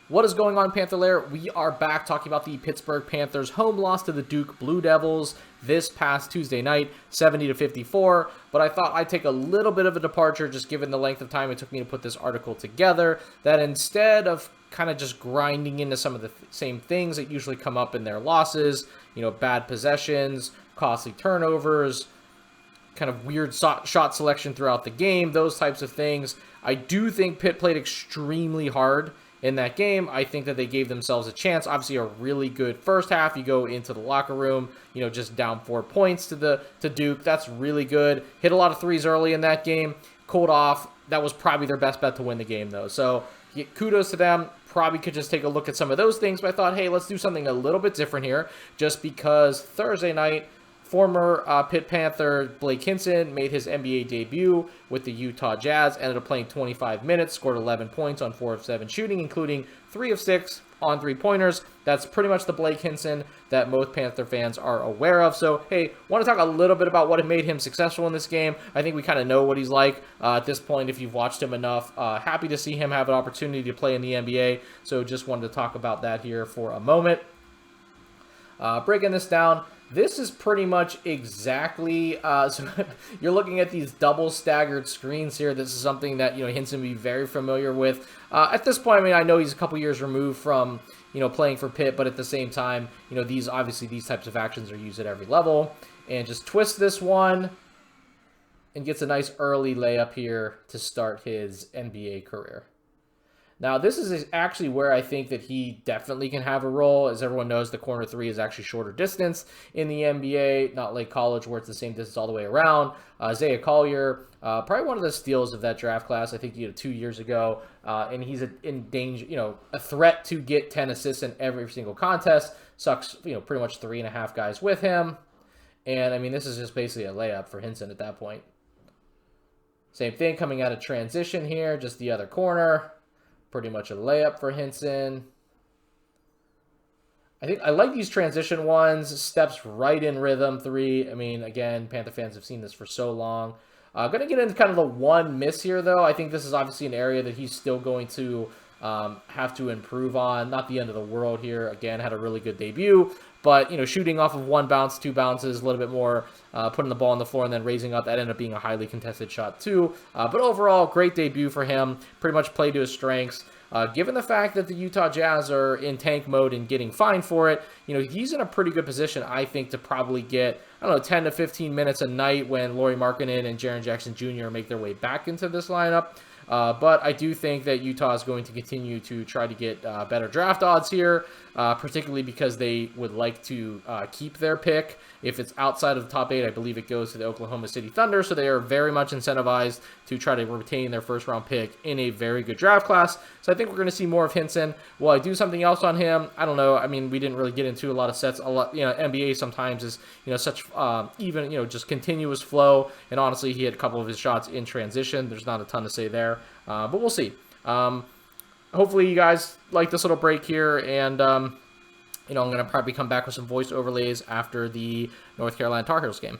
What is going on, Panther Lair? We are back talking about the Pittsburgh Panthers' home loss to the Duke Blue Devils this past Tuesday night, 70-54. But I thought I'd take a little bit of a departure, just given the length of time it took me to put this article together, that instead of kind of just grinding into some of the same things that usually come up in their losses, bad possessions, costly turnovers, kind of weird shot selection throughout the game, those types of things. I do think Pitt played extremely hard in that game. I think that they gave themselves a chance. Obviously, a really good first half. You go into the locker room, just down 4 points to Duke. That's really good. Hit a lot of threes early in that game. Cooled off. That was probably their best bet to win the game, though. So kudos to them. Probably could just take a look at some of those things, but I thought, hey, let's do something a little bit different here, just because Thursday night, former Pitt Panther Blake Hinson made his NBA debut with the Utah Jazz, ended up playing 25 minutes, scored 11 points on 4 of 7 shooting, including 3 of 6 on 3-pointers. That's pretty much the Blake Hinson that most Panther fans are aware of. So, hey, want to talk a little bit about what made him successful in this game. I think we kind of know what he's like at this point if you've watched him enough. Happy to see him have an opportunity to play in the NBA, so just wanted to talk about that here for a moment. Breaking this down, this is pretty much exactly, so you're looking at these double staggered screens here. This is something that, Hinson would be very familiar with. At this point, I know he's a couple years removed from, playing for Pitt, but at the same time, these types of actions are used at every level. And just twist this one and gets a nice early layup here to start his NBA career. Now, this is actually where I think that he definitely can have a role. As everyone knows, the corner three is actually shorter distance in the NBA, not like college where it's the same distance all the way around. Isaiah Collier, probably one of the steals of that draft class, I think 2 years ago, and he's in danger, a threat to get 10 assists in every single contest. Sucks, pretty much 3.5 guys with him. And, this is just basically a layup for Hinson at that point. Same thing coming out of transition here, just the other corner. Pretty much a layup for Hinson. I like these transition ones. Steps right in rhythm, 3. Again, Panther fans have seen this for so long. Going to get into kind of the one miss here, though. I think this is obviously an area that he's still going to have to improve on. Not the end of the world here. Again, had a really good debut. But, shooting off of 1 bounce, 2 bounces, a little bit more, putting the ball on the floor and then raising up, that ended up being a highly contested shot too. But overall, great debut for him. Pretty much played to his strengths. Given the fact that the Utah Jazz are in tank mode and getting fined for it, he's in a pretty good position, I think, to probably get, 10 to 15 minutes a night when Lauri Markkanen and Jaren Jackson Jr. make their way back into this lineup. But I do think that Utah is going to continue to try to get better draft odds here, particularly because they would like to keep their pick. If it's outside of the top 8, I believe it goes to the Oklahoma City Thunder, so they are very much incentivized to try to retain their first-round pick in a very good draft class. So I think we're going to see more of Hinson. Will I do something else on him? I don't know. We didn't really get into a lot of sets. NBA sometimes is, such even, just continuous flow, and honestly, he had a couple of his shots in transition. There's not a ton to say there. But we'll see. Hopefully you guys like this little break here, and I'm going to probably come back with some voice overlays after the North Carolina Tar Heels game.